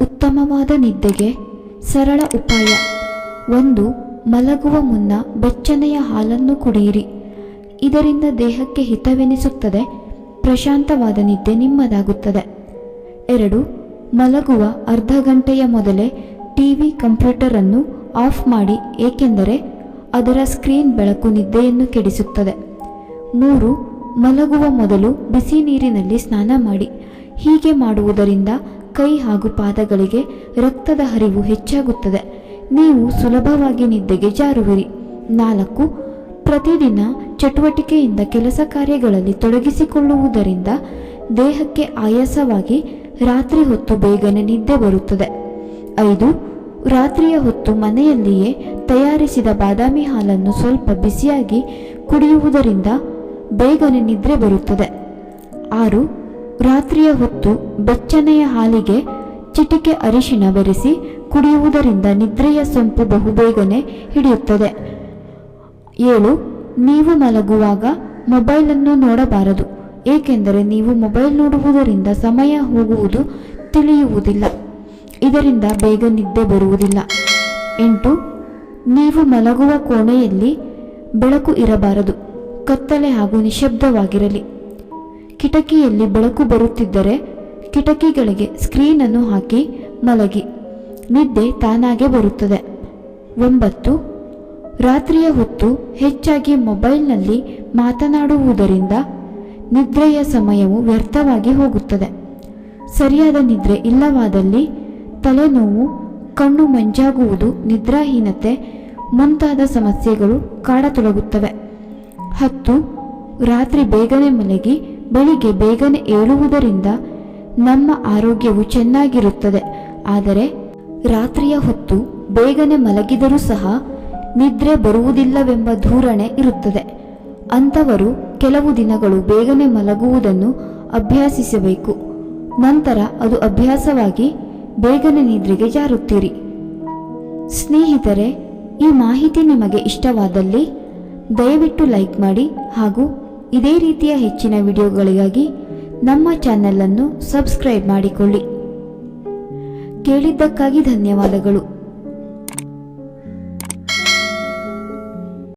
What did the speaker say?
ಉತ್ತಮವಾದ ನಿದ್ದೆಗೆ ಸರಳ ಉಪಾಯ. 1. ಮಲಗುವ ಮುನ್ನ ಬೆಚ್ಚನೆಯ ಹಾಲನ್ನು ಕುಡಿಯಿರಿ. ಇದರಿಂದ ದೇಹಕ್ಕೆ ಹಿತವೆನಿಸುತ್ತದೆ, ಪ್ರಶಾಂತವಾದ ನಿದ್ದೆ ನಿಮ್ಮದಾಗುತ್ತದೆ. 2. ಮಲಗುವ ಅರ್ಧ ಗಂಟೆಯ ಮೊದಲೇ ಟಿವಿ, ಕಂಪ್ಯೂಟರನ್ನು ಆಫ್ ಮಾಡಿ, ಏಕೆಂದರೆ ಅದರ ಸ್ಕ್ರೀನ್ ಬೆಳಕು ನಿದ್ದೆಯನ್ನು ಕೆಡಿಸುತ್ತದೆ. 3. ಮಲಗುವ ಮೊದಲು ಬಿಸಿ ನೀರಿನಲ್ಲಿ ಸ್ನಾನ ಮಾಡಿ. ಹೀಗೆ ಮಾಡುವುದರಿಂದ ಕೈ ಹಾಗೂ ಪಾದಗಳಿಗೆ ರಕ್ತದ ಹರಿವು ಹೆಚ್ಚಾಗುತ್ತದೆ. ನೀವು ಸುಲಭವಾಗಿ ನಿದ್ದೆಗೆ ಜಾರುವಿರಿ. 4. ಪ್ರತಿದಿನ ಚಟುವಟಿಕೆಯಿಂದ ಕೆಲಸ ಕಾರ್ಯಗಳಲ್ಲಿ ತೊಡಗಿಸಿಕೊಳ್ಳುವುದರಿಂದ ದೇಹಕ್ಕೆ ಆಯಾಸವಾಗಿ ರಾತ್ರಿ ಹೊತ್ತು ಬೇಗನೆ ನಿದ್ದೆ ಬರುತ್ತದೆ. 5. ರಾತ್ರಿಯ ಹೊತ್ತು ಮನೆಯಲ್ಲಿಯೇ ತಯಾರಿಸಿದ ಬಾದಾಮಿ ಹಾಲನ್ನು ಸ್ವಲ್ಪ ಬಿಸಿಯಾಗಿ ಕುಡಿಯುವುದರಿಂದ ಬೇಗನೆ ನಿದ್ರೆ ಬರುತ್ತದೆ. 6. ರಾತ್ರಿಯ ಹೊತ್ತು ಬೆಚ್ಚನೆಯ ಹಾಲಿಗೆ ಚಿಟಿಕೆ ಅರಿಶಿನ ಬೆರೆಸಿ ಕುಡಿಯುವುದರಿಂದ ನಿದ್ರೆಯ ಸೊಂಪು ಬಹುಬೇಗನೆ ಹಿಡಿಯುತ್ತದೆ. 7. ನೀವು ಮಲಗುವಾಗ ಮೊಬೈಲನ್ನು ನೋಡಬಾರದು, ಏಕೆಂದರೆ ನೀವು ಮೊಬೈಲ್ ನೋಡುವುದರಿಂದ ಸಮಯ ಹೋಗುವುದು ತಿಳಿಯುವುದಿಲ್ಲ. ಇದರಿಂದ ಬೇಗ ನಿದ್ದೆ ಬರುವುದಿಲ್ಲ. 8. ನೀವು ಮಲಗುವ ಕೋಣೆಯಲ್ಲಿ ಬೆಳಕು ಇರಬಾರದು, ಕತ್ತಲೆ ಹಾಗೂ ನಿಶಬ್ದವಾಗಿರಲಿ. ಕಿಟಕಿಯಲ್ಲಿ ಬೆಳಕು ಬರುತ್ತಿದ್ದರೆ ಕಿಟಕಿಗಳಿಗೆ ಸ್ಕ್ರೀನನ್ನು ಹಾಕಿ ಮಲಗಿ, ನಿದ್ದೆ ತಾನಾಗೆ ಬರುತ್ತದೆ. 9. ರಾತ್ರಿಯ ಹೊತ್ತು ಹೆಚ್ಚಾಗಿ ಮೊಬೈಲ್ನಲ್ಲಿ ಮಾತನಾಡುವುದರಿಂದ ನಿದ್ರೆಯ ಸಮಯವು ವ್ಯರ್ಥವಾಗಿ ಹೋಗುತ್ತದೆ. ಸರಿಯಾದ ನಿದ್ರೆ ಇಲ್ಲವಾದಲ್ಲಿ ತಲೆನೋವು, ಕಣ್ಣು ಮಂಜಾಗುವುದು, ನಿದ್ರಾಹೀನತೆ ಮುಂತಾದ ಸಮಸ್ಯೆಗಳು ಕಾಡತೊಡಗುತ್ತವೆ. 10. ರಾತ್ರಿ ಬೇಗನೆ ಮಲಗಿ ಬೆಳಿಗ್ಗೆ ಬೇಗನೆ ಏಳುವುದರಿಂದ ನಮ್ಮ ಆರೋಗ್ಯವು ಚೆನ್ನಾಗಿರುತ್ತದೆ. ಆದರೆ ರಾತ್ರಿಯ ಹೊತ್ತು ಬೇಗನೆ ಮಲಗಿದರೂ ಸಹ ನಿದ್ರೆ ಬರುವುದಿಲ್ಲವೆಂಬ ಧೋರಣೆ ಇರುತ್ತದೆ. ಅಂಥವರು ಕೆಲವು ದಿನಗಳು ಬೇಗನೆ ಮಲಗುವುದನ್ನು ಅಭ್ಯಾಸಿಸಬೇಕು. ನಂತರ ಅದು ಅಭ್ಯಾಸವಾಗಿ ಬೇಗನೆ ನಿದ್ರೆಗೆ ಜಾರುತ್ತೀರಿ. ಸ್ನೇಹಿತರೆ, ಈ ಮಾಹಿತಿ ನಿಮಗೆ ಇಷ್ಟವಾದಲ್ಲಿ ದಯವಿಟ್ಟು ಲೈಕ್ ಮಾಡಿ ಹಾಗೂ ಇದೇ ರೀತಿಯ ಹೆಚ್ಚಿನ ವಿಡಿಯೋಗಳಿಗಾಗಿ ನಮ್ಮ ಚಾನೆಲ್ ಅನ್ನು ಸಬ್ಸ್ಕ್ರೈಬ್ ಮಾಡಿಕೊಳ್ಳಿ. ಕೇಳಿದ್ದಕ್ಕಾಗಿ ಧನ್ಯವಾದಗಳು.